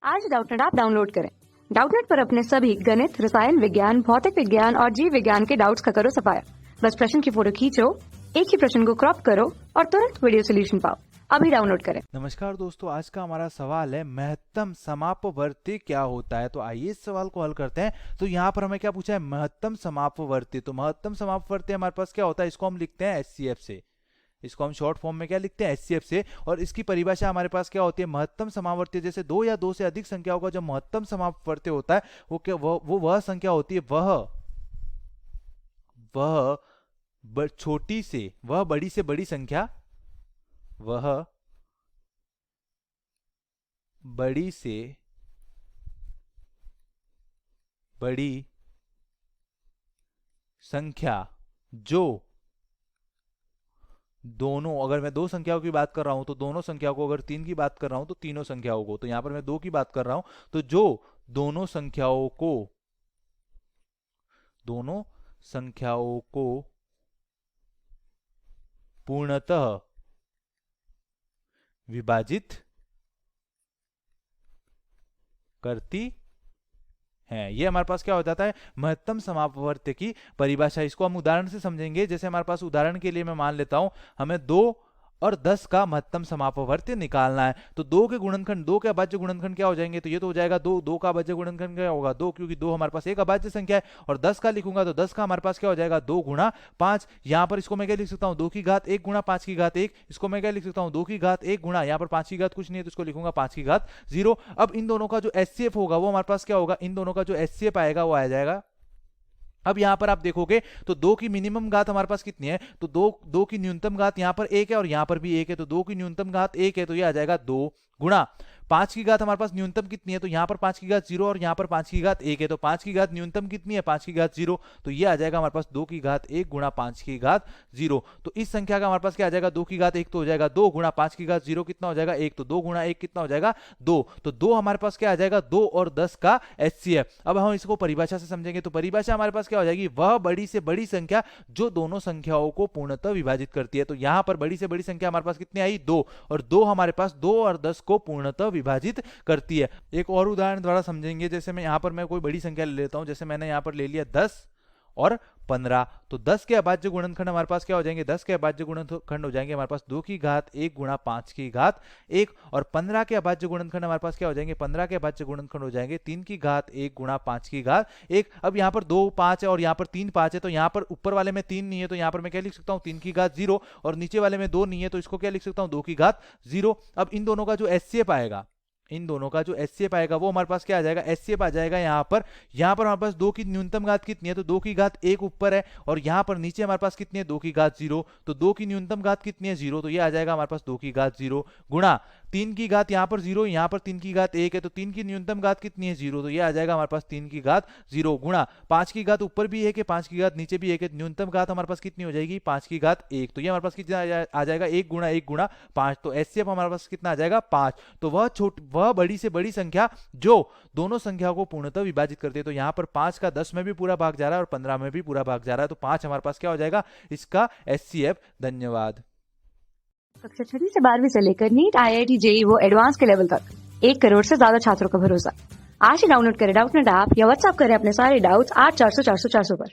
आज Doubtnut app download करें। Doubtnut पर अपने सभी गणित, रसायन विज्ञान, भौतिक विज्ञान और जीव विज्ञान के डाउट्स का करो सफाया। बस प्रश्न की फोटो खींचो, एक ही प्रश्न को क्रॉप करो और तुरंत वीडियो सोल्यूशन पाओ। अभी डाउनलोड करें। नमस्कार दोस्तों, आज का हमारा सवाल है महत्तम समापवर्ती क्या होता है। तो आइए इस सवाल को हल करते हैं। तो यहाँ पर हमें क्या पूछा है, महत्तम समापवर्ती। तो महत्तम समापवर्ती हमारे पास क्या होता है, इसको हम लिखते हैं एचसीएफ से। इसको हम शॉर्ट फॉर्म में क्या लिखते हैं, एचसीएफ से। और इसकी परिभाषा हमारे पास क्या होती है, महत्तम समापवर्ती जैसे दो या दो से अधिक संख्याओं का जो महत्तम समापवर्ती होता है वो क्या वह संख्या होती है, वह छोटी से वह बड़ी से बड़ी संख्या, वह बड़ी से बड़ी संख्या जो दोनों, अगर मैं दो संख्याओं की बात कर रहा हूं तो दोनों संख्याओं को, अगर तीन की बात कर रहा हूं तो तीनों संख्याओं को, तो यहां पर मैं दो की बात कर रहा हूं तो जो दोनों संख्याओं को पूर्णतः विभाजित करती है। ये हमारे पास क्या हो जाता है, महत्तम समापवर्ती की परिभाषा। इसको हम उदाहरण से समझेंगे। जैसे हमारे पास उदाहरण के लिए मैं मान लेता हूं हमें 2 और 10 का महत्तम समापवर्ती निकालना है। तो 2 के गुणनखंड, 2 के अभाज्य गुणनखंड क्या हो जाएंगे, तो ये तो हो जाएगा 2, 2 का अभाज्य गुणनखंड क्या होगा 2, क्योंकि 2 हमारे पास एक अभाज्य संख्या है। और 10 का लिखूंगा तो 10 का हमारे पास क्या हो जाएगा 2 गुणा 5। यहां पर इसको मैं क्या लिख सकता हूं, 2 की घात 1 गुणा 5 की घात 1। इसको मैं क्या लिख सकता हूं, 2 की घात 1 गुणा, यहां पर 5 की घात कुछ नहीं है तो इसको लिखूंगा 5 की घात 0। अब इन दोनों का जो एचसीएफ होगा वो हमारे पास क्या होगा, इन दोनों का जो एचसीएफ आएगा वो आ जाएगा। अब यहां पर आप देखोगे तो 2 की मिनिमम घात हमारे पास कितनी है, तो 2 की न्यूनतम घात यहां पर 1 है और यहां पर भी 1 है। तो 2 की न्यूनतम घात 1 है तो ये आ जाएगा 2 गुणा 5 की घात हमारे पास न्यूनतम कितनी है, तो यहां पर 5 की घात 0 और यहां पर 5 की घात 1 है। तो 5 की घात न्यूनतम कितनी है, 5 की घात 0। तो ये आ जाएगा हमारे पास 2 की घात 1 गुणा 5 की घात 0। तो इस संख्या का हमारे पास क्या आ जाएगा, 2 की घात 1 तो हो जाएगा 2 गुणा 5 की घात 0 कितना हो जाएगा 1। तो 2 गुणा 1 कितना हो जाएगा 2। तो 2 हमारे पास क्या आ जाएगा 2 और 10 का एचसीएफ। अब हम इसको परिभाषा से समझेंगे। तो परिभाषा हमारे पास क्या हो जाएगी, वह बड़ी से बड़ी संख्या जो दोनों संख्याओं को पूर्णतः विभाजित करती है। तो यहां पर बड़ी से बड़ी संख्या हमारे पास कितनी आई 2, और 2 हमारे पास 2 और 10 को पूर्णतः विभाजित करती है। एक और उदाहरण द्वारा समझेंगे। जैसे मैं यहां पर मैं कोई बड़ी संख्या ले लेता हूं, जैसे मैंने यहां पर ले लिया 10 और 15। तो 10 के अभाज्य गुणनखंड हमारे पास क्या हो जाएंगे, 10 के अभाज्य गुणनखंड हो जाएंगे हमारे पास 2 की घात 1 गुणा 5 की घात 1। और 15 के अभाज्य गुणनखंड हमारे पास क्या हो जाएंगे, 15 के अभाज्य गुणनखंड हो जाएंगे 3 की घात 1 गुणा 5 की घात 1। अब यहाँ पर 2 5 है और यहाँ पर 3 5 है। तो यहाँ पर ऊपर वाले में 3 नहीं है तो यहाँ पर मैं क्या लिख सकता हूँ 3 की घात 0, और नीचे वाले में 2 नहीं है तो इसको क्या लिख सकता हूँ 2 की घात 0। अब इन दोनों का जो एचसीएफ आएगा, इन दोनों का जो एचसीएफ आएगा वो हमारे पास क्या आ जाएगा, एचसीएफ आ जाएगा यहाँ पर हमारे पास 2 की न्यूनतम घात कितनी है, तो 2 की घात 1 ऊपर है और यहाँ पर नीचे हमारे पास कितनी है 2 की घात 0। तो 2 की न्यूनतम घात कितनी है 0, तो ये आ जाएगा हमारे पास 2 की घात 0 गुणा 3 की घात यहाँ पर 0, यहाँ पर 3 की घात 1 है तो 3 की न्यूनतम घात कितनी है 0। तो ये आ जाएगा हमारे पास 3 की घात 0 गुणा 5 की घात ऊपर भी 1 है, 5 की घात नीचे भी 1 है, न्यूनतम घात हमारे पास कितनी हो जाएगी 5 की घात 1। तो ये हमारे पास कितना आ जाएगा 1 गुणा 5। तो एचसीएफ हमारे पास कितना आ जाएगा 5। तो वह बड़ी से बड़ी संख्या जो दोनों संख्याओं को पूर्णतः विभाजित करती है। तो यहां पर 5 का 10 में भी पूरा भाग जा रहा है और 15 में भी पूरा भाग जा रहा है। तो 5 हमारे पास क्या हो जाएगा इसका एचसीएफ। धन्यवाद। कक्षा 6 से 12वीं से लेकर नीट, आईआईटी, जेईई वो एडवांस के लेवल तक 1 करोड़ से ज्यादा छात्रों का भरोसा। आज ही डाउनलोड करें डाउटनेट ऐप या व्हाट्सएप करें अपने सारे डाउट्स 8400 400 400 पर।